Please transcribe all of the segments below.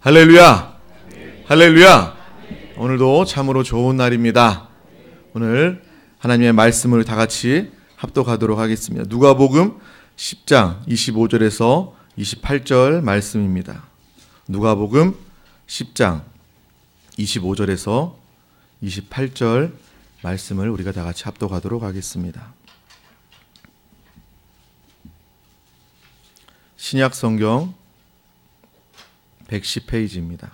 할렐루야! 할렐루야! 오늘도 참으로 좋은 날입니다. 오늘 하나님의 말씀을 다 같이 합독하도록 하겠습니다. 누가복음 10장 25절에서 28절 말씀입니다. 누가복음 10장 25절에서 28절 말씀을 우리가 다 같이 합독하도록 하겠습니다. 신약 성경 110페이지입니다.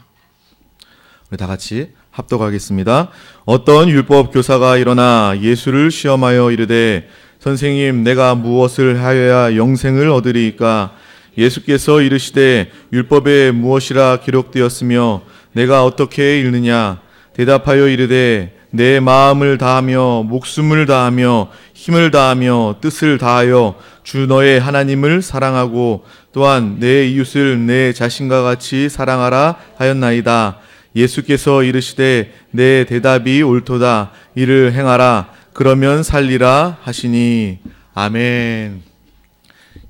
우리 다 같이 합독하겠습니다. 어떤 율법 교사가 일어나 예수를 시험하여 이르되 선생님, 내가 무엇을 하여야 영생을 얻으리이까? 예수께서 이르시되 율법에 무엇이라 기록되었으며 내가 어떻게 읽느냐? 대답하여 이르되 내 마음을 다하며 목숨을 다하며 힘을 다하며 뜻을 다하여 주 너의 하나님을 사랑하고 또한 내 이웃을 내 자신과 같이 사랑하라 하였나이다. 예수께서 이르시되 내 대답이 옳도다. 이를 행하라. 그러면 살리라 하시니. 아멘.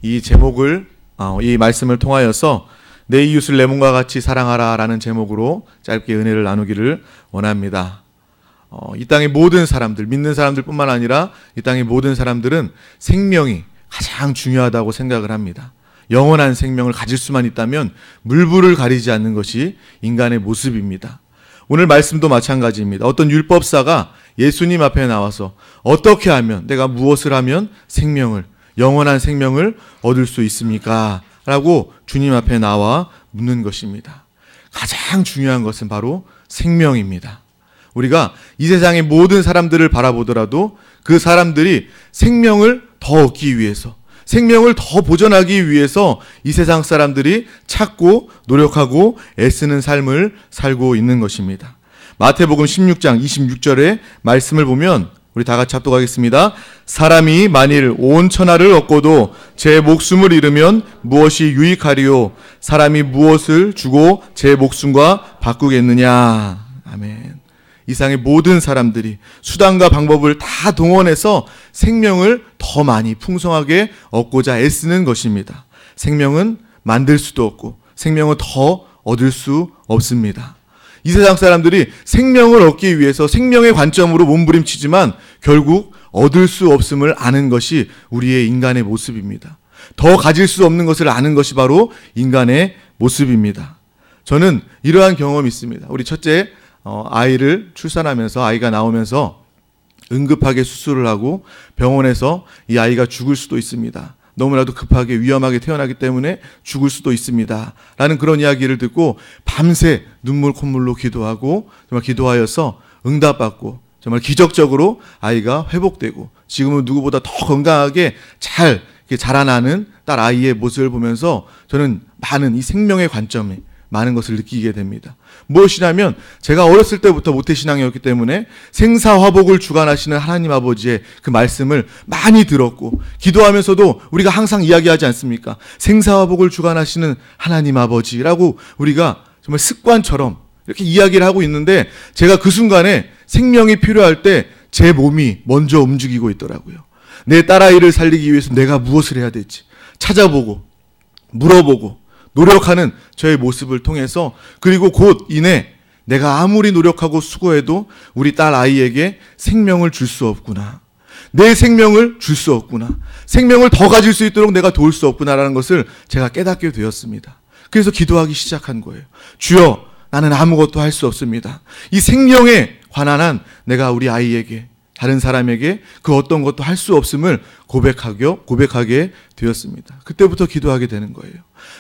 이 제목을 이 말씀을 통하여서 내 이웃을 내 몸과 같이 사랑하라 라는 제목으로 짧게 은혜를 나누기를 원합니다. 이 땅의 모든 사람들, 믿는 사람들 뿐만 아니라 이 땅의 모든 사람들은 생명이 가장 중요하다고 생각을 합니다. 영원한 생명을 가질 수만 있다면 물불을 가리지 않는 것이 인간의 모습입니다. 오늘 말씀도 마찬가지입니다. 어떤 율법사가 예수님 앞에 나와서 어떻게 하면, 내가 무엇을 하면 생명을, 영원한 생명을 얻을 수 있습니까? 라고 주님 앞에 나와 묻는 것입니다. 가장 중요한 것은 바로 생명입니다. 우리가 이 세상의 모든 사람들을 바라보더라도 그 사람들이 생명을 더 얻기 위해서, 생명을 더 보존하기 위해서 이 세상 사람들이 찾고 노력하고 애쓰는 삶을 살고 있는 것입니다. 마태복음 16장 26절의 말씀을 보면 우리 다 같이 합독하겠습니다. 사람이 만일 온 천하를 얻고도 제 목숨을 잃으면 무엇이 유익하리요? 사람이 무엇을 주고 제 목숨과 바꾸겠느냐? 아멘. 이상의 모든 사람들이 수단과 방법을 다 동원해서 생명을 더 많이 풍성하게 얻고자 애쓰는 것입니다. 생명은 만들 수도 없고 생명은 더 얻을 수 없습니다. 이 세상 사람들이 생명을 얻기 위해서 생명의 관점으로 몸부림치지만 결국 얻을 수 없음을 아는 것이 우리의 인간의 모습입니다. 더 가질 수 없는 것을 아는 것이 바로 인간의 모습입니다. 저는 이러한 경험이 있습니다. 우리 첫째 아이를 출산하면서 아이가 나오면서 응급하게 수술을 하고 병원에서 이 아이가 죽을 수도 있습니다. 너무나도 급하게 위험하게 태어나기 때문에 죽을 수도 있습니다. 라는 그런 이야기를 듣고 밤새 눈물 콧물로 기도하고 정말 기도하여서 응답받고 정말 기적적으로 아이가 회복되고 지금은 누구보다 더 건강하게 잘 자라나는 딸 아이의 모습을 보면서 저는 많은 이 생명의 관점에 많은 것을 느끼게 됩니다. 무엇이냐면 제가 어렸을 때부터 모태신앙이었기 때문에 생사화복을 주관하시는 하나님 아버지의 그 말씀을 많이 들었고 기도하면서도 우리가 항상 이야기하지 않습니까? 생사화복을 주관하시는 하나님 아버지라고 우리가 정말 습관처럼 이렇게 이야기를 하고 있는데 제가 그 순간에 생명이 필요할 때 제 몸이 먼저 움직이고 있더라고요. 내 딸아이를 살리기 위해서 내가 무엇을 해야 될지 찾아보고 물어보고 노력하는 저의 모습을 통해서 그리고 곧 이내 내가 아무리 노력하고 수고해도 우리 딸 아이에게 생명을 줄 수 없구나. 내 생명을 줄 수 없구나. 생명을 더 가질 수 있도록 내가 도울 수 없구나라는 것을 제가 깨닫게 되었습니다. 그래서 기도하기 시작한 거예요. 주여, 나는 아무것도 할 수 없습니다. 이 생명에 관한 한 내가 우리 아이에게 다른 사람에게 그 어떤 것도 할 수 없음을 고백하게 되었습니다. 그때부터 기도하게 되는 거예요.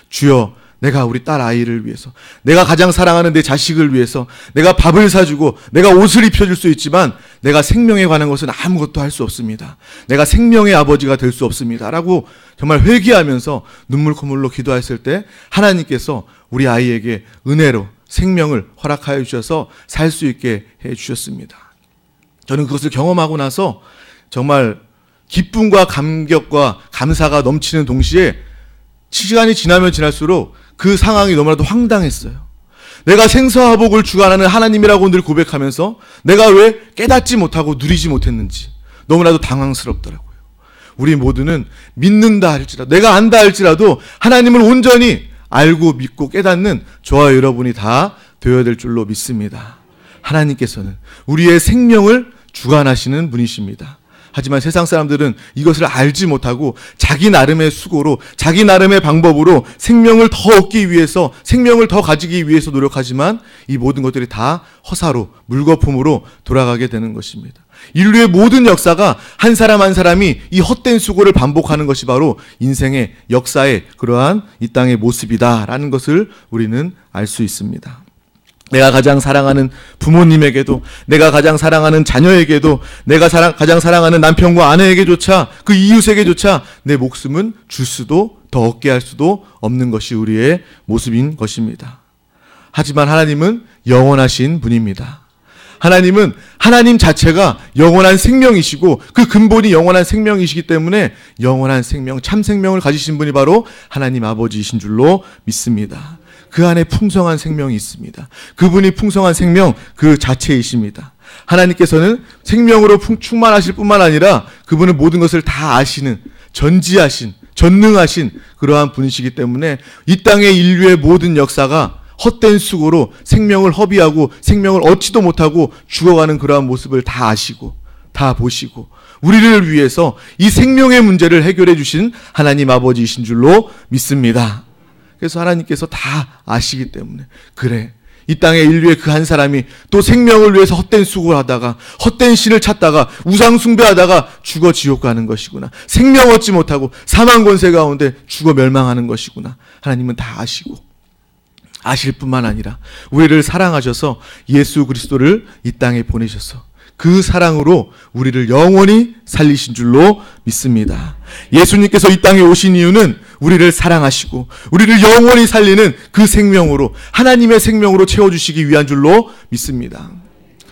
주여, 내가 우리 딸 아이를 위해서, 내가 가장 사랑하는 내 자식을 위해서 내가 밥을 사주고 내가 옷을 입혀줄 수 있지만 내가 생명에 관한 것은 아무것도 할 수 없습니다. 내가 생명의 아버지가 될 수 없습니다. 라고 정말 회개하면서 눈물 콧물로 기도했을 때 하나님께서 우리 아이에게 은혜로 생명을 허락하여 주셔서 살 수 있게 해 주셨습니다. 저는 그것을 경험하고 나서 정말 기쁨과 감격과 감사가 넘치는 동시에 시간이 지나면 지날수록 그 상황이 너무나도 황당했어요. 내가 생사화복을 주관하는 하나님이라고 늘 고백하면서 내가 왜 깨닫지 못하고 누리지 못했는지 너무나도 당황스럽더라고요. 우리 모두는 믿는다 할지라도, 내가 안다 할지라도 하나님을 온전히 알고 믿고 깨닫는 저와 여러분이 다 되어야 될 줄로 믿습니다. 하나님께서는 우리의 생명을 주관하시는 분이십니다. 하지만 세상 사람들은 이것을 알지 못하고 자기 나름의 수고로, 자기 나름의 방법으로 생명을 더 얻기 위해서, 생명을 더 가지기 위해서 노력하지만 이 모든 것들이 다 허사로, 물거품으로 돌아가게 되는 것입니다. 인류의 모든 역사가 한 사람 한 사람이 이 헛된 수고를 반복하는 것이 바로 인생의 역사의 그러한 이 땅의 모습이다라는 것을 우리는 알 수 있습니다. 내가 가장 사랑하는 부모님에게도, 내가 가장 사랑하는 자녀에게도, 내가 가장 사랑하는 남편과 아내에게조차, 그 이웃에게조차 내 목숨은 줄 수도 더 얻게 할 수도 없는 것이 우리의 모습인 것입니다. 하지만 하나님은 영원하신 분입니다. 하나님은 하나님 자체가 영원한 생명이시고 그 근본이 영원한 생명이시기 때문에 영원한 생명, 참 생명을 가지신 분이 바로 하나님 아버지이신 줄로 믿습니다. 그 안에 풍성한 생명이 있습니다. 그분이 풍성한 생명 그 자체이십니다. 하나님께서는 생명으로 충만하실 뿐만 아니라 그분은 모든 것을 다 아시는, 전지하신, 전능하신 그러한 분이시기 때문에 이 땅의 인류의 모든 역사가 헛된 수고로 생명을 허비하고 생명을 얻지도 못하고 죽어가는 그러한 모습을 다 아시고 다 보시고 우리를 위해서 이 생명의 문제를 해결해 주신 하나님 아버지이신 줄로 믿습니다. 그래서 하나님께서 다 아시기 때문에, 그래, 이 땅의 인류의 그 한 사람이 또 생명을 위해서 헛된 수고를 하다가 헛된 신을 찾다가 우상 숭배하다가 죽어 지옥 가는 것이구나, 생명 얻지 못하고 사망 권세 가운데 죽어 멸망하는 것이구나, 하나님은 다 아시고 아실 뿐만 아니라 우리를 사랑하셔서 예수 그리스도를 이 땅에 보내셔서 그 사랑으로 우리를 영원히 살리신 줄로 믿습니다. 예수님께서 이 땅에 오신 이유는 우리를 사랑하시고 우리를 영원히 살리는 그 생명으로, 하나님의 생명으로 채워주시기 위한 줄로 믿습니다.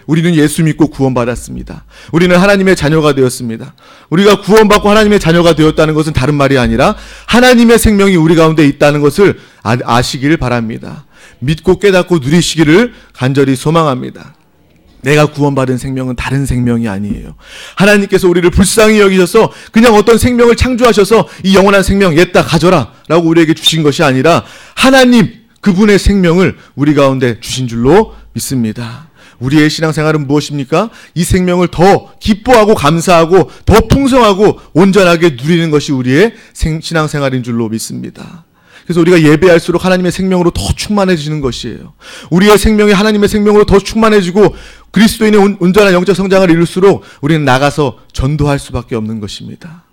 우리는 예수 믿고 구원받았습니다. 우리는 하나님의 자녀가 되었습니다. 우리가 구원받고 하나님의 자녀가 되었다는 것은 다른 말이 아니라 하나님의 생명이 우리 가운데 있다는 것을 아시길 바랍니다. 믿고 깨닫고 누리시기를 간절히 소망합니다. 내가 구원받은 생명은 다른 생명이 아니에요. 하나님께서 우리를 불쌍히 여기셔서 그냥 어떤 생명을 창조하셔서 이 영원한 생명 얘다 가져라 라고 우리에게 주신 것이 아니라 하나님 그분의 생명을 우리 가운데 주신 줄로 믿습니다. 우리의 신앙생활은 무엇입니까? 이 생명을 더 기뻐하고 감사하고 더 풍성하고 온전하게 누리는 것이 우리의 신앙생활인 줄로 믿습니다. 그래서 우리가 예배할수록 하나님의 생명으로 더 충만해지는 것이에요. 우리의 생명이 하나님의 생명으로 더 충만해지고 그리스도인의 온전한 영적 성장을 이룰수록 우리는 나가서 전도할 수밖에 없는 것입니다.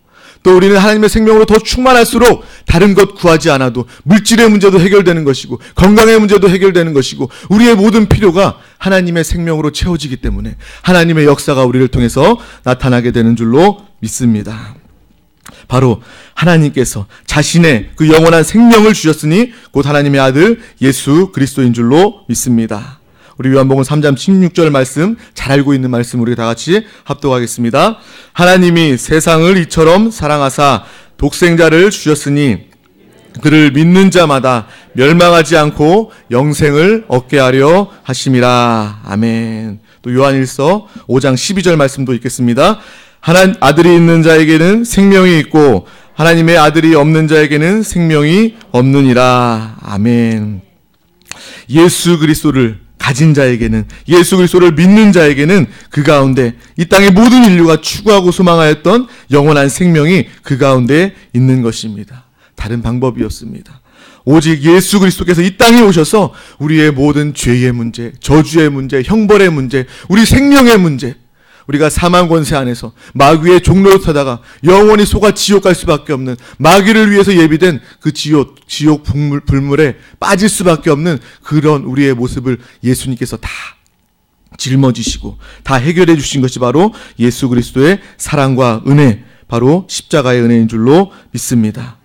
또 우리는 하나님의 생명으로 더 충만할수록 다른 것 구하지 않아도 물질의 문제도 해결되는 것이고 건강의 문제도 해결되는 것이고 우리의 모든 필요가 하나님의 생명으로 채워지기 때문에 하나님의 역사가 우리를 통해서 나타나게 되는 줄로 믿습니다. 바로 하나님께서 자신의 그 영원한 생명을 주셨으니 곧 하나님의 아들 예수 그리스도인 줄로 믿습니다. 우리 요한복음 3장 16절 말씀 잘 알고 있는 말씀 우리 다 같이 합독하겠습니다. 하나님이 세상을 이처럼 사랑하사 독생자를 주셨으니 그를 믿는 자마다 멸망하지 않고 영생을 얻게 하려 하심이라. 아멘. 또 요한일서 5장 12절 말씀도 읽겠습니다. 아들이 있는 자에게는 생명이 있고 하나님의 아들이 없는 자에게는 생명이 없느니라. 아멘. 예수 그리스도를 가진 자에게는, 예수 그리스도를 믿는 자에게는 그 가운데 이 땅의 모든 인류가 추구하고 소망하였던 영원한 생명이 그 가운데 있는 것입니다. 다른 방법이었습니다. 오직 예수 그리스도께서 이 땅에 오셔서 우리의 모든 죄의 문제, 저주의 문제, 형벌의 문제, 우리 생명의 문제, 우리가 사망 권세 안에서 마귀의 종로를 타다가 영원히 속아 지옥 갈 수밖에 없는, 마귀를 위해서 예비된 그 지옥 불물에 빠질 수밖에 없는 그런 우리의 모습을 예수님께서 다 짊어지시고 다 해결해 주신 것이 바로 예수 그리스도의 사랑과 은혜, 바로 십자가의 은혜인 줄로 믿습니다.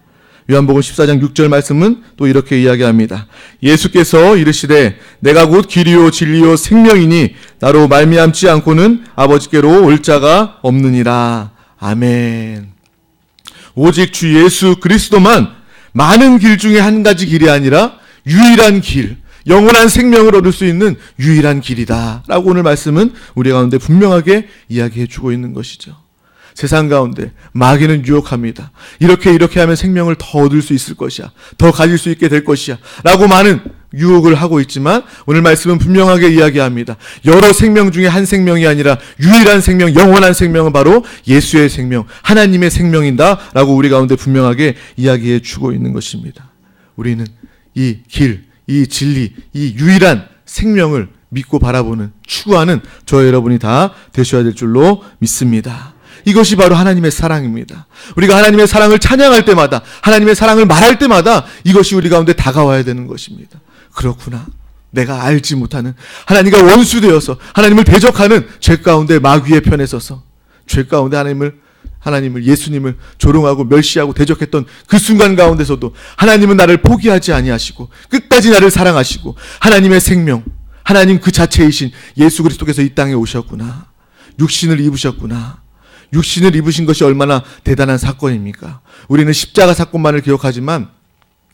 요한복음 14장 6절 말씀은 또 이렇게 이야기합니다. 예수께서 이르시되 내가 곧 길이요 진리요 생명이니 나로 말미암지 않고는 아버지께로 올 자가 없느니라. 아멘. 오직 주 예수 그리스도만 많은 길 중에 한 가지 길이 아니라 유일한 길, 영원한 생명을 얻을 수 있는 유일한 길이다 라고 오늘 말씀은 우리 가운데 분명하게 이야기해 주고 있는 것이죠. 세상 가운데 마귀는 유혹합니다. 이렇게 하면 생명을 더 얻을 수 있을 것이야. 더 가질 수 있게 될 것이야. 라고 많은 유혹을 하고 있지만 오늘 말씀은 분명하게 이야기합니다. 여러 생명 중에 한 생명이 아니라 유일한 생명, 영원한 생명은 바로 예수의 생명, 하나님의 생명이다 라고 우리 가운데 분명하게 이야기해 주고 있는 것입니다. 우리는 이 길, 이 진리, 이 유일한 생명을 믿고 바라보는, 추구하는 저 여러분이 다 되셔야 될 줄로 믿습니다. 이것이 바로 하나님의 사랑입니다. 우리가 하나님의 사랑을 찬양할 때마다, 하나님의 사랑을 말할 때마다 이것이 우리 가운데 다가와야 되는 것입니다. 그렇구나. 내가 알지 못하는, 하나님과 원수되어서 하나님을 대적하는 죄 가운데 마귀의 편에 서서 죄 가운데 하나님을 예수님을 조롱하고 멸시하고 대적했던 그 순간 가운데서도 하나님은 나를 포기하지 아니하시고 끝까지 나를 사랑하시고 하나님의 생명, 하나님 그 자체이신 예수 그리스도께서 이 땅에 오셨구나. 육신을 입으셨구나. 육신을 입으신 것이 얼마나 대단한 사건입니까? 우리는 십자가 사건만을 기억하지만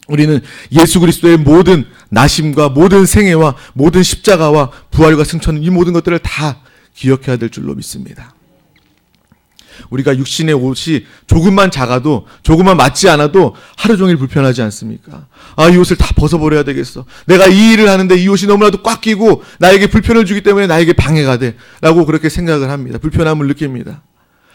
우리는 예수 그리스도의 모든 나심과 모든 생애와 모든 십자가와 부활과 승천, 이 모든 것들을 다 기억해야 될 줄로 믿습니다. 우리가 육신의 옷이 조금만 작아도, 조금만 맞지 않아도 하루 종일 불편하지 않습니까? 아, 이 옷을 다 벗어버려야 되겠어. 내가 이 일을 하는데 이 옷이 너무나도 꽉 끼고 나에게 불편을 주기 때문에 나에게 방해가 돼. 라고 그렇게 생각을 합니다. 불편함을 느낍니다.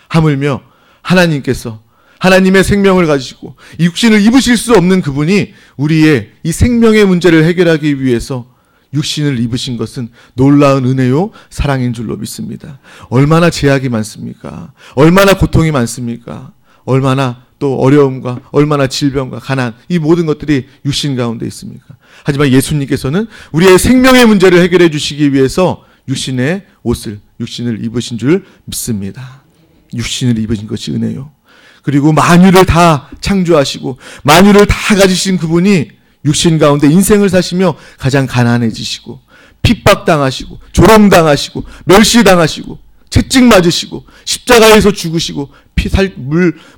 하물며 하나님께서 하나님의 생명을 가지시고 이 육신을 입으실 수 없는 그분이 우리의 이 생명의 문제를 해결하기 위해서 육신을 입으신 것은 놀라운 은혜요 사랑인 줄로 믿습니다. 얼마나 제약이 많습니까? 얼마나 고통이 많습니까? 얼마나 또 어려움과 얼마나 질병과 가난, 이 모든 것들이 육신 가운데 있습니까? 하지만 예수님께서는 우리의 생명의 문제를 해결해 주시기 위해서 육신의 옷을, 육신을 입으신 줄 믿습니다. 육신을 입으신 것이 은혜요. 그리고 만유를 다 창조하시고 만유를 다 가지신 그분이 육신 가운데 인생을 사시며 가장 가난해지시고 핍박당하시고 조롱당하시고 멸시당하시고 채찍 맞으시고 십자가에서 죽으시고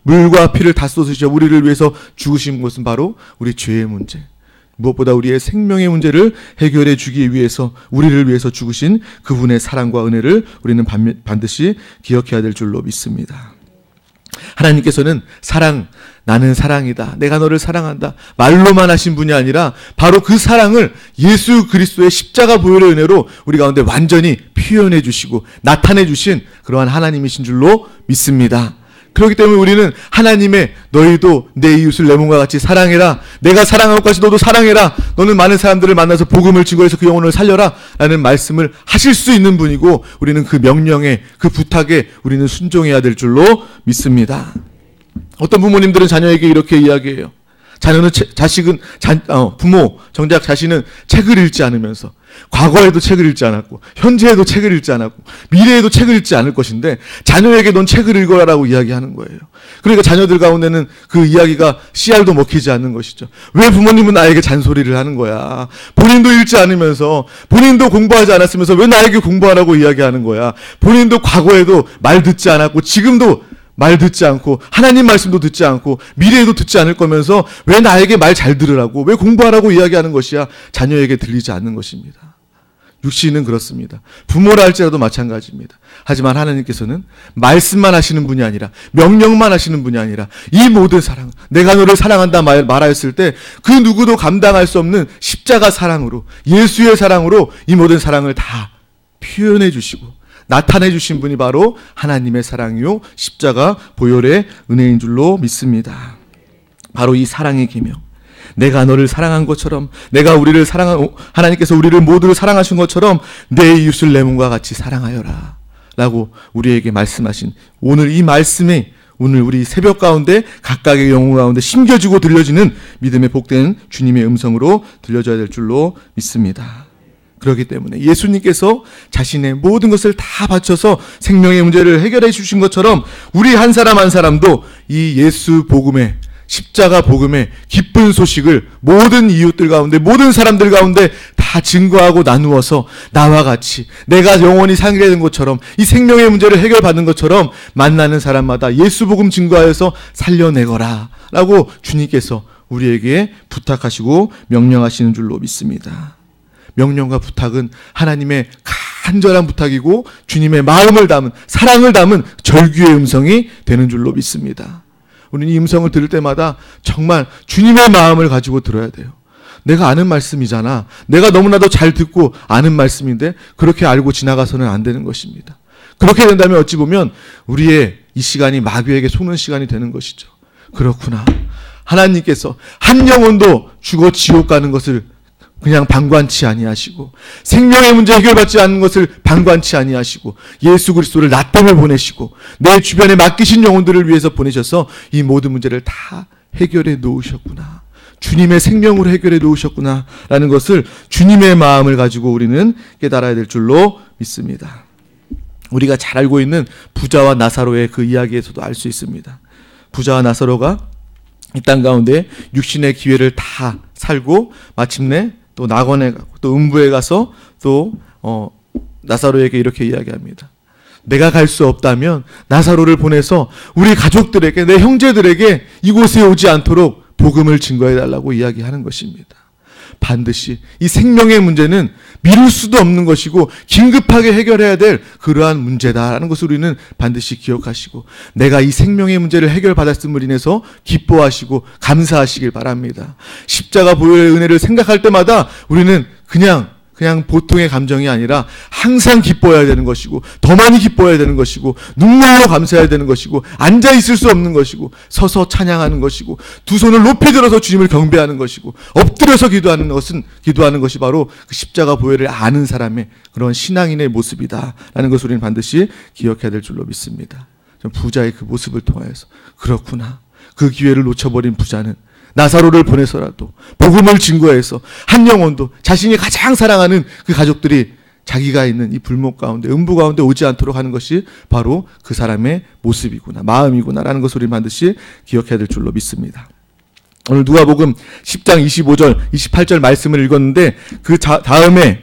물과 피를 다 쏟으시어 우리를 위해서 죽으신 것은 바로 우리 죄의 문제, 무엇보다 우리의 생명의 문제를 해결해 주기 위해서 우리를 위해서 죽으신 그분의 사랑과 은혜를 우리는 반드시 기억해야 될 줄로 믿습니다. 하나님께서는 사랑, 나는 사랑이다, 내가 너를 사랑한다 말로만 하신 분이 아니라 바로 그 사랑을 예수 그리스도의 십자가 보혈의 은혜로 우리 가운데 완전히 표현해 주시고 나타내 주신 그러한 하나님이신 줄로 믿습니다. 그렇기 때문에 우리는 하나님의 너희도 내 이웃을 내 몸과 같이 사랑해라, 내가 사랑한 것까지 너도 사랑해라, 너는 많은 사람들을 만나서 복음을 증거해서 그 영혼을 살려라 라는 말씀을 하실 수 있는 분이고 우리는 그 명령에, 그 부탁에 우리는 순종해야 될 줄로 믿습니다. 어떤 부모님들은 자녀에게 이렇게 이야기해요. 부모, 정작 자신은 책을 읽지 않으면서 과거에도 책을 읽지 않았고 현재에도 책을 읽지 않았고 미래에도 책을 읽지 않을 것인데 자녀에게 넌 책을 읽어라라고 이야기하는 거예요. 그러니까 자녀들 가운데는 그 이야기가 씨알도 먹히지 않는 것이죠. 왜 부모님은 나에게 잔소리를 하는 거야? 본인도 읽지 않으면서, 본인도 공부하지 않았으면서 왜 나에게 공부하라고 이야기하는 거야? 본인도 과거에도 말 듣지 않았고 지금도 말 듣지 않고 하나님 말씀도 듣지 않고 미래에도 듣지 않을 거면서 왜 나에게 말 잘 들으라고, 왜 공부하라고 이야기하는 것이야? 자녀에게 들리지 않는 것입니다. 육신은 그렇습니다. 부모라 할지라도 마찬가지입니다. 하지만 하나님께서는 말씀만 하시는 분이 아니라, 명령만 하시는 분이 아니라 이 모든 사랑, 내가 너를 사랑한다 말하였을 때 그 누구도 감당할 수 없는 십자가 사랑으로, 예수의 사랑으로 이 모든 사랑을 다 표현해 주시고 나타내 주신 분이 바로 하나님의 사랑이요 십자가 보혈의 은혜인 줄로 믿습니다. 바로 이 사랑의 계명, 내가 너를 사랑한 것처럼, 내가 하나님께서 우리를 모두를 사랑하신 것처럼 내 이웃을 내 몸과 같이 사랑하여라 라고 우리에게 말씀하신 오늘 이 말씀이 오늘 우리 새벽 가운데 각각의 영혼 가운데 심겨지고 들려지는 믿음의 복된 주님의 음성으로 들려져야 될 줄로 믿습니다. 그렇기 때문에 예수님께서 자신의 모든 것을 다 바쳐서 생명의 문제를 해결해 주신 것처럼 우리 한 사람 한 사람도 이 예수 복음의, 십자가 복음의 기쁜 소식을 모든 이웃들 가운데, 모든 사람들 가운데 다 증거하고 나누어서 나와 같이 내가 영원히 살게 된 것처럼, 이 생명의 문제를 해결받는 것처럼 만나는 사람마다 예수 복음 증거하여서 살려내거라 라고 주님께서 우리에게 부탁하시고 명령하시는 줄로 믿습니다. 명령과 부탁은 하나님의 간절한 부탁이고 주님의 마음을 담은, 사랑을 담은 절규의 음성이 되는 줄로 믿습니다. 우리는 이 음성을 들을 때마다 정말 주님의 마음을 가지고 들어야 돼요. 내가 아는 말씀이잖아. 내가 너무나도 잘 듣고 아는 말씀인데 그렇게 알고 지나가서는 안 되는 것입니다. 그렇게 된다면 어찌 보면 우리의 이 시간이 마귀에게 속는 시간이 되는 것이죠. 그렇구나. 하나님께서 한 영혼도 죽어 지옥 가는 것을 그냥 방관치 아니하시고, 생명의 문제 해결받지 않는 것을 방관치 아니하시고, 예수 그리스도를 나 때문에 보내시고 내 주변에 맡기신 영혼들을 위해서 보내셔서 이 모든 문제를 다 해결해 놓으셨구나. 주님의 생명으로 해결해 놓으셨구나 라는 것을 주님의 마음을 가지고 우리는 깨달아야 될 줄로 믿습니다. 우리가 잘 알고 있는 부자와 나사로의 그 이야기에서도 알 수 있습니다. 부자와 나사로가 이 땅 가운데 육신의 기회를 다 살고 마침내 또 낙원에 가고 또 음부에 가서 또 나사로에게 이렇게 이야기합니다. 내가 갈 수 없다면 나사로를 보내서 우리 가족들에게, 내 형제들에게 이곳에 오지 않도록 복음을 증거해달라고 이야기하는 것입니다. 반드시 이 생명의 문제는 미룰 수도 없는 것이고 긴급하게 해결해야 될 그러한 문제다라는 것을 우리는 반드시 기억하시고, 내가 이 생명의 문제를 해결받았음을 인해서 기뻐하시고 감사하시길 바랍니다. 십자가 보혈의 은혜를 생각할 때마다 우리는 그냥 보통의 감정이 아니라 항상 기뻐해야 되는 것이고, 더 많이 기뻐해야 되는 것이고, 눈물로 감사해야 되는 것이고, 앉아 있을 수 없는 것이고, 서서 찬양하는 것이고, 두 손을 높이 들어서 주님을 경배하는 것이고, 엎드려서 기도하는 것이 바로 그 십자가 보혈을 아는 사람의 그런 신앙인의 모습이다라는 것을 우리는 반드시 기억해야 될 줄로 믿습니다. 부자의 그 모습을 통하여서 그렇구나. 그 기회를 놓쳐버린 부자는 나사로를 보내서라도 복음을 증거해서 한 영혼도 자신이 가장 사랑하는 그 가족들이 자기가 있는 이 불목 가운데, 음부 가운데 오지 않도록 하는 것이 바로 그 사람의 모습이구나, 마음이구나라는 것을 우리 반드시 기억해야 될 줄로 믿습니다. 오늘 누가복음 10장 25절, 28절 말씀을 읽었는데 그 다음에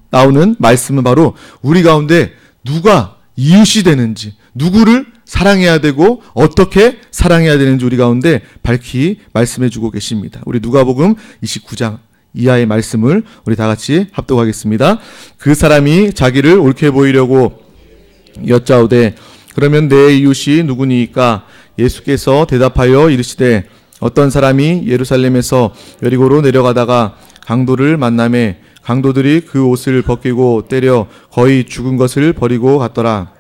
나오는 말씀은 바로 우리 가운데 누가 이웃이 되는지, 누구를 사랑해야 되고 어떻게 사랑해야 되는지 우리 가운데 밝히 말씀해 주고 계십니다. 우리 누가복음 29장 이하의 말씀을 우리 다 같이 합독하겠습니다. 그 사람이 자기를 옳게 보이려고 여짜오되 그러면 내 이웃이 누구니까? 예수께서 대답하여 이르시되 어떤 사람이 예루살렘에서 여리고로 내려가다가 강도를 만나매 강도들이 그 옷을 벗기고 때려 거의 죽은 것을 버리고 갔더라.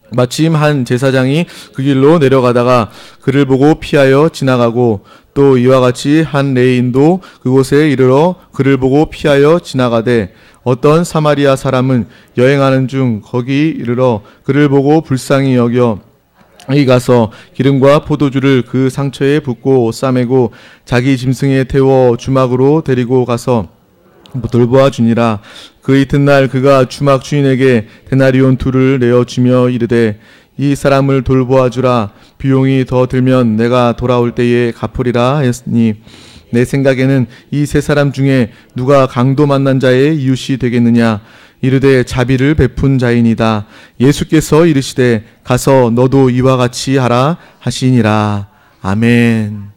마침 한 제사장이 그 길로 내려가다가 그를 보고 피하여 지나가고 또 이와 같이 한 레위인도 그곳에 이르러 그를 보고 피하여 지나가되 어떤 사마리아 사람은 여행하는 중 거기 이르러 그를 보고 불쌍히 여겨 이 가서 기름과 포도주를 그 상처에 붓고 싸매고 자기 짐승에 태워 주막으로 데리고 가서 돌보아 주니라. 그 이튿날 그가 주막 주인에게 데나리온 2를 내어주며 이르되 이 사람을 돌보아 주라. 비용이 더 들면 내가 돌아올 때에 갚으리라 했으니 내 생각에는 이 세 사람 중에 누가 강도 만난 자의 이웃이 되겠느냐. 이르되 자비를 베푼 자이니다. 예수께서 이르시되 가서 너도 이와 같이 하라 하시니라. 아멘.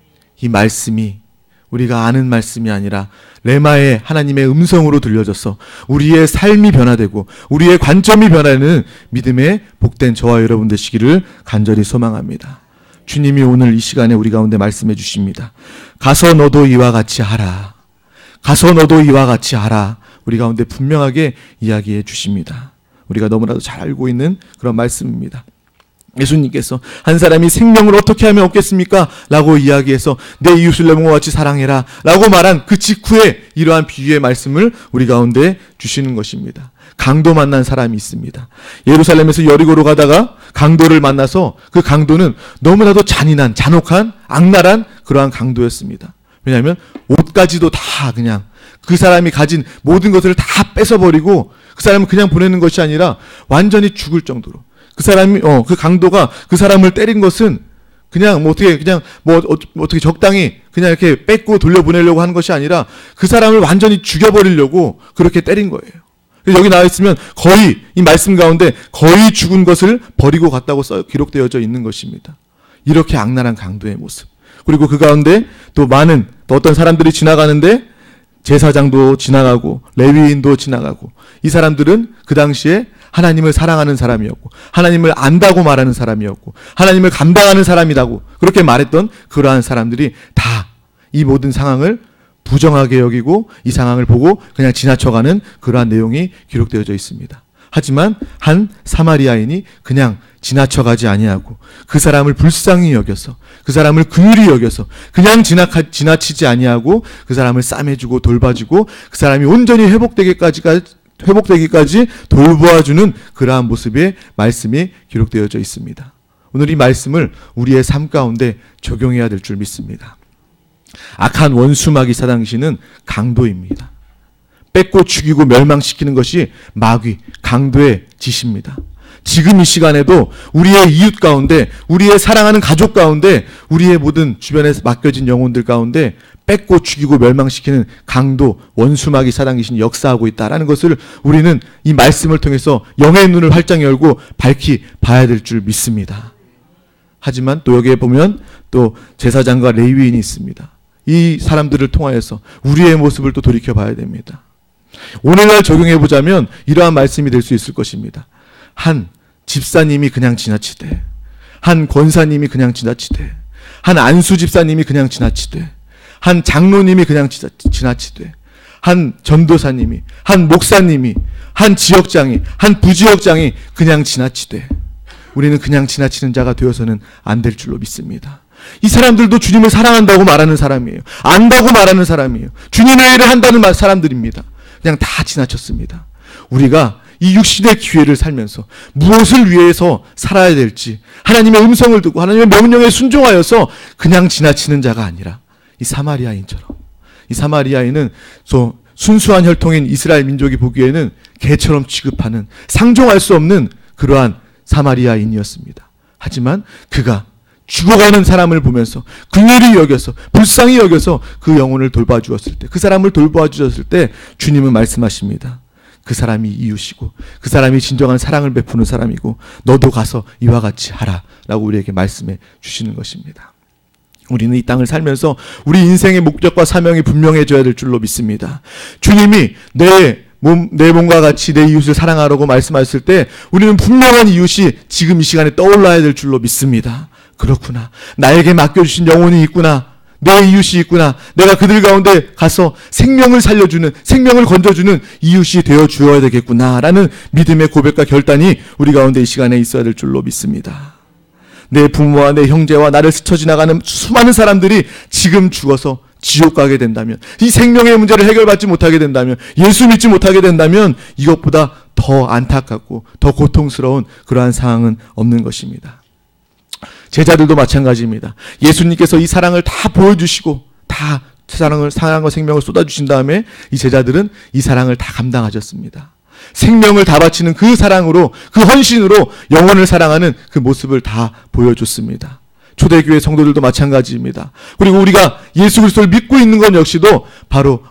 이 말씀이 우리가 아는 말씀이 아니라 레마의 하나님의 음성으로 들려져서 우리의 삶이 변화되고 우리의 관점이 변화되는 믿음의 복된 저와 여러분 되시기를 간절히 소망합니다. 주님이 오늘 이 시간에 우리 가운데 말씀해 주십니다. 가서 너도 이와 같이 하라. 가서 너도 이와 같이 하라. 우리 가운데 분명하게 이야기해 주십니다. 우리가 너무나도 잘 알고 있는 그런 말씀입니다. 예수님께서 한 사람이 생명을 어떻게 하면 얻겠습니까? 라고 이야기해서 내 이웃을 내 몸과 같이 사랑해라 라고 말한 그 직후에 이러한 비유의 말씀을 우리 가운데 주시는 것입니다. 강도 만난 사람이 있습니다. 예루살렘에서 여리고로 가다가 강도를 만나서 그 강도는 너무나도 잔인한, 잔혹한, 악랄한 그러한 강도였습니다. 왜냐하면 옷까지도 다 그냥 그 사람이 가진 모든 것을 다 뺏어버리고 그 사람을 그냥 보내는 것이 아니라 완전히 죽을 정도로 그 사람이 그 강도가 그 사람을 때린 것은 그냥 어떻게 적당히 그냥 이렇게 뺏고 돌려보내려고 하는 것이 아니라 그 사람을 완전히 죽여버리려고 그렇게 때린 거예요. 여기 나와 있으면 거의 이 말씀 가운데 거의 죽은 것을 버리고 갔다고 기록되어져 있는 것입니다. 이렇게 악랄한 강도의 모습. 그리고 그 가운데 또 어떤 사람들이 지나가는데 제사장도 지나가고 레위인도 지나가고, 이 사람들은 그 당시에 하나님을 사랑하는 사람이었고 하나님을 안다고 말하는 사람이었고 하나님을 감당하는 사람이라고 그렇게 말했던 그러한 사람들이 다 이 모든 상황을 부정하게 여기고 이 상황을 보고 그냥 지나쳐가는 그러한 내용이 기록되어져 있습니다. 하지만 한 사마리아인이 그냥 지나쳐가지 아니하고 그 사람을 불쌍히 여겨서, 그 사람을 긍휼히 여겨서 그냥 지나치지 아니하고 그 사람을 싸매주고 돌봐주고 그 사람이 온전히 회복되기까지 돌보아주는 그러한 모습의 말씀이 기록되어져 있습니다. 오늘 이 말씀을 우리의 삶 가운데 적용해야 될 줄 믿습니다. 악한 원수마귀 사당시는 강도입니다. 뺏고 죽이고 멸망시키는 것이 마귀, 강도의 짓입니다. 지금 이 시간에도 우리의 이웃 가운데, 우리의 사랑하는 가족 가운데, 우리의 모든 주변에서 맡겨진 영혼들 가운데 뺏고 죽이고 멸망시키는 강도, 원수마귀 사당귀신이 역사하고 있다라는 것을 우리는 이 말씀을 통해서 영의 눈을 활짝 열고 밝히 봐야 될 줄 믿습니다. 하지만 또 여기에 보면 또 제사장과 레위인이 있습니다. 이 사람들을 통하여서 우리의 모습을 또 돌이켜 봐야 됩니다. 오늘날 적용해 보자면 이러한 말씀이 될 수 있을 것입니다. 한 집사님이 그냥 지나치되, 한 권사님이 그냥 지나치되, 한 안수 집사님이 그냥 지나치되, 한 장로님이 그냥 지나치되, 한 전도사님이, 한 목사님이, 한 지역장이, 한 부지역장이 그냥 지나치되, 우리는 그냥 지나치는 자가 되어서는 안 될 줄로 믿습니다. 이 사람들도 주님을 사랑한다고 말하는 사람이에요. 안다고 말하는 사람이에요. 주님의 일을 한다는 사람들입니다. 그냥 다 지나쳤습니다. 우리가 이 육신의 기회를 살면서 무엇을 위해서 살아야 될지 하나님의 음성을 듣고 하나님의 명령에 순종하여서 그냥 지나치는 자가 아니라 이 사마리아인처럼, 이 사마리아인은 순수한 혈통인 이스라엘 민족이 보기에는 개처럼 취급하는, 상종할 수 없는 그러한 사마리아인이었습니다. 하지만 그가 죽어가는 사람을 보면서 긍휼히 여겨서, 불쌍히 여겨서 그 영혼을 돌봐주었을 때, 그 사람을 돌봐주었을 때 주님은 말씀하십니다. 그 사람이 이웃이고 그 사람이 진정한 사랑을 베푸는 사람이고 너도 가서 이와 같이 하라 라고 우리에게 말씀해 주시는 것입니다. 우리는 이 땅을 살면서 우리 인생의 목적과 사명이 분명해져야 될 줄로 믿습니다. 주님이 내 몸과 같이 내 이웃을 사랑하라고 말씀하셨을 때 우리는 분명한 이웃이 지금 이 시간에 떠올라야 될 줄로 믿습니다. 그렇구나. 나에게 맡겨주신 영혼이 있구나. 내 이웃이 있구나. 내가 그들 가운데 가서 생명을 살려주는, 생명을 건져주는 이웃이 되어 주어야 되겠구나 라는 믿음의 고백과 결단이 우리 가운데 이 시간에 있어야 될 줄로 믿습니다. 내 부모와 내 형제와 나를 스쳐 지나가는 수많은 사람들이 지금 죽어서 지옥 가게 된다면, 이 생명의 문제를 해결받지 못하게 된다면, 예수 믿지 못하게 된다면 이것보다 더 안타깝고 더 고통스러운 그러한 상황은 없는 것입니다. 제자들도 마찬가지입니다. 예수님께서 이 사랑을 다 보여주시고 다 사랑과 생명을 쏟아주신 다음에 이 제자들은 이 사랑을 다 감당하셨습니다. 생명을 다 바치는 그 사랑으로, 그 헌신으로 영혼을 사랑하는 그 모습을 다 보여줬습니다. 초대교회 성도들도 마찬가지입니다. 그리고 우리가 예수 그리스도를 믿고 있는 것 역시도 바로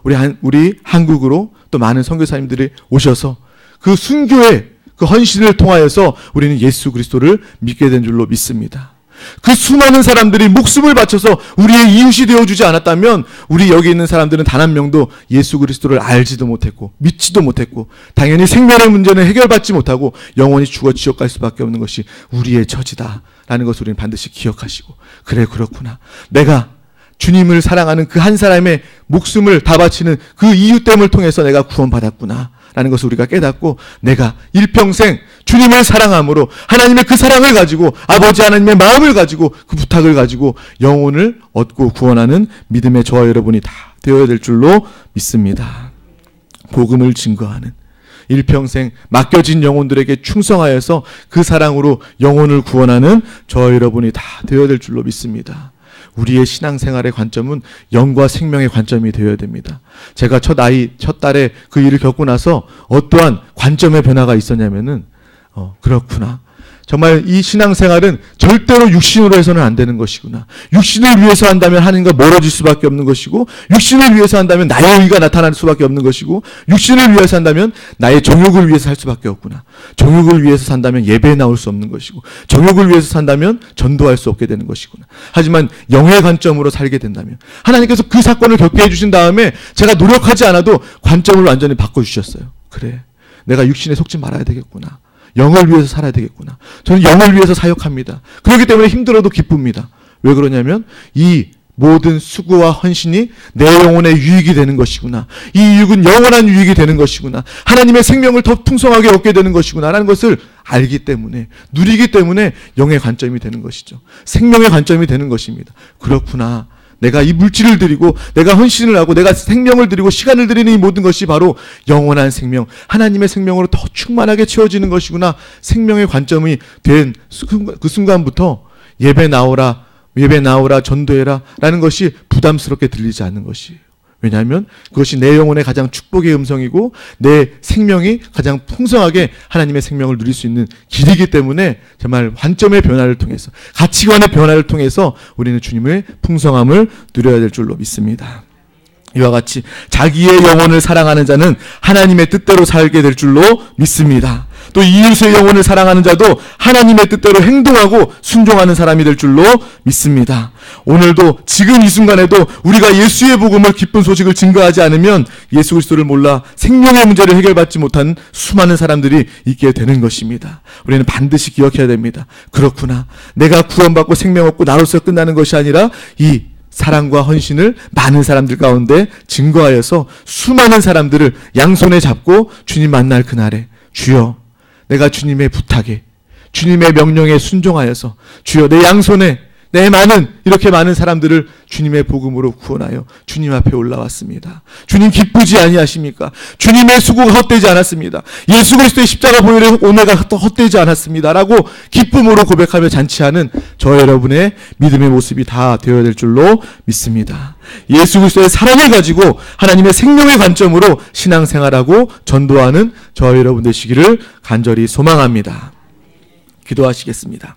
우리 한국으로 또 많은 선교사님들이 오셔서 그 순교의 그 헌신을 통하여서 우리는 예수 그리스도를 믿게 된 줄로 믿습니다. 그 수많은 사람들이 목숨을 바쳐서 우리의 이웃이 되어주지 않았다면 우리 여기 있는 사람들은 단 한 명도 예수 그리스도를 알지도 못했고 믿지도 못했고 당연히 생명의 문제는 해결받지 못하고 영원히 죽어 지옥 갈 수밖에 없는 것이 우리의 처지다라는 것을 우리는 반드시 기억하시고, 그래 그렇구나. 내가 주님을 사랑하는 그 한 사람의 목숨을 다 바치는 그 이웃됨을 통해서 내가 구원받았구나 라는 것을 우리가 깨닫고 내가 일평생 주님을 사랑함으로 하나님의 그 사랑을 가지고 아버지 하나님의 마음을 가지고 그 부탁을 가지고 영혼을 얻고 구원하는 믿음의 저와 여러분이 다 되어야 될 줄로 믿습니다. 복음을 증거하는, 일평생 맡겨진 영혼들에게 충성하여서 그 사랑으로 영혼을 구원하는 저와 여러분이 다 되어야 될 줄로 믿습니다. 우리의 신앙생활의 관점은 영과 생명의 관점이 되어야 됩니다. 제가 첫 딸의 그 일을 겪고 나서 어떠한 관점의 변화가 있었냐면은 그렇구나. 정말 이 신앙생활은 절대로 육신으로 해서는 안 되는 것이구나. 육신을 위해서 한다면 하나님과 멀어질 수밖에 없는 것이고, 육신을 위해서 한다면 나의 의가 나타날 수밖에 없는 것이고, 육신을 위해서 한다면 나의 정욕을 위해서 살 수밖에 없구나. 정욕을 위해서 산다면 예배에 나올 수 없는 것이고, 정욕을 위해서 산다면 전도할 수 없게 되는 것이구나. 하지만 영의 관점으로 살게 된다면 하나님께서 그 사건을 겪게 해주신 다음에 제가 노력하지 않아도 관점을 완전히 바꿔주셨어요. 그래, 내가 육신에 속지 말아야 되겠구나. 영을 위해서 살아야 되겠구나. 저는 영을 위해서 사역합니다. 그렇기 때문에 힘들어도 기쁩니다. 왜 그러냐면 이 모든 수고와 헌신이 내 영혼의 유익이 되는 것이구나. 이 유익은 영원한 유익이 되는 것이구나. 하나님의 생명을 더 풍성하게 얻게 되는 것이구나 라는 것을 알기 때문에, 누리기 때문에 영의 관점이 되는 것이죠. 생명의 관점이 되는 것입니다. 그렇구나. 내가 이 물질을 드리고 내가 헌신을 하고 내가 생명을 드리고 시간을 드리는 이 모든 것이 바로 영원한 생명, 하나님의 생명으로 더 충만하게 채워지는 것이구나. 생명의 관점이 된 그 순간부터 예배 나오라, 전도해라 라는 것이 부담스럽게 들리지 않는 것이에요. 왜냐하면 그것이 내 영혼의 가장 축복의 음성이고 내 생명이 가장 풍성하게 하나님의 생명을 누릴 수 있는 길이기 때문에 정말 관점의 변화를 통해서, 가치관의 변화를 통해서 우리는 주님의 풍성함을 누려야 될 줄로 믿습니다. 이와 같이 자기의 영혼을 사랑하는 자는 하나님의 뜻대로 살게 될 줄로 믿습니다. 또 이웃의 영혼을 사랑하는 자도 하나님의 뜻대로 행동하고 순종하는 사람이 될 줄로 믿습니다. 오늘도 지금 이 순간에도 우리가 예수의 복음을, 기쁜 소식을 증거하지 않으면 예수 그리스도를 몰라 생명의 문제를 해결받지 못한 수많은 사람들이 있게 되는 것입니다. 우리는 반드시 기억해야 됩니다. 그렇구나. 내가 구원받고 생명 얻고 나로서 끝나는 것이 아니라 이 사랑과 헌신을 많은 사람들 가운데 증거하여서 수많은 사람들을 양손에 잡고 주님 만날 그날에, 주여 내가 주님의 부탁에, 주님의 명령에 순종하여서 주여 내 양손에 내 이렇게 많은 사람들을 주님의 복음으로 구원하여 주님 앞에 올라왔습니다. 주님 기쁘지 아니하십니까? 주님의 수고가 헛되지 않았습니다. 예수 그리스도의 십자가 보혈의 오매가 헛되지 않았습니다 라고 기쁨으로 고백하며 잔치하는 저 여러분의 믿음의 모습이 다 되어야 될 줄로 믿습니다. 예수 그리스도의 사랑을 가지고 하나님의 생명의 관점으로 신앙생활하고 전도하는 저 여러분 되시기를 간절히 소망합니다. 기도하시겠습니다.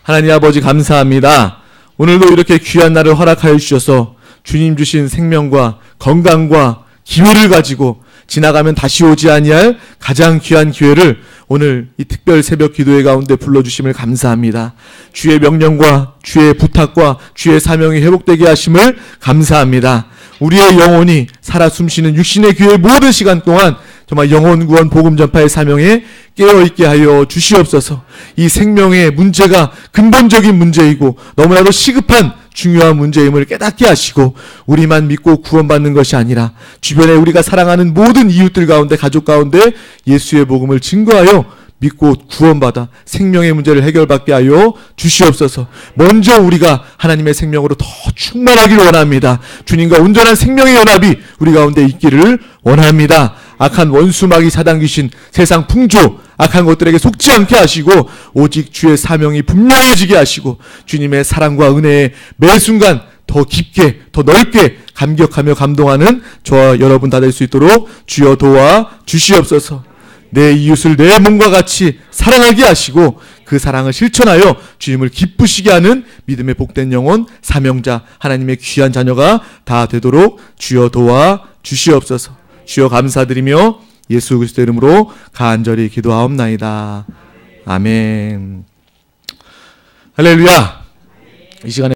하나님 아버지 감사합니다. 오늘도 이렇게 귀한 날을 허락하여 주셔서 주님 주신 생명과 건강과 기회를 가지고 지나가면 다시 오지 아니할 가장 귀한 기회를 오늘 이 특별 새벽 기도회 가운데 불러주심을 감사합니다. 주의 명령과 주의 부탁과 주의 사명이 회복되게 하심을 감사합니다. 우리의 영혼이 살아 숨쉬는 육신의 교회의 모든 시간 동안 정말 영혼 구원 복음 전파의 사명에 깨어있게 하여 주시옵소서. 이 생명의 문제가 근본적인 문제이고 너무나도 시급한 중요한 문제임을 깨닫게 하시고 우리만 믿고 구원받는 것이 아니라 주변에 우리가 사랑하는 모든 이웃들 가운데, 가족 가운데 예수의 복음을 증거하여 믿고 구원받아 생명의 문제를 해결받게 하여 주시옵소서. 먼저 우리가 하나님의 생명으로 더 충만하기를 원합니다. 주님과 온전한 생명의 연합이 우리 가운데 있기를 원합니다. 악한 원수 마귀 사단 귀신, 세상 풍조, 악한 것들에게 속지 않게 하시고 오직 주의 사명이 분명해지게 하시고 주님의 사랑과 은혜에 매 순간 더 깊게, 더 넓게 감격하며 감동하는 저와 여러분 다 될 수 있도록 주여 도와 주시옵소서. 내 이웃을 내 몸과 같이 사랑하게 하시고 그 사랑을 실천하여 주님을 기쁘시게 하는 믿음의 복된 영혼, 사명자, 하나님의 귀한 자녀가 다 되도록 주여 도와 주시옵소서. 주여 감사드리며 예수 그리스도 이름으로 간절히 기도하옵나이다. 아멘. 할렐루야. 이 시간에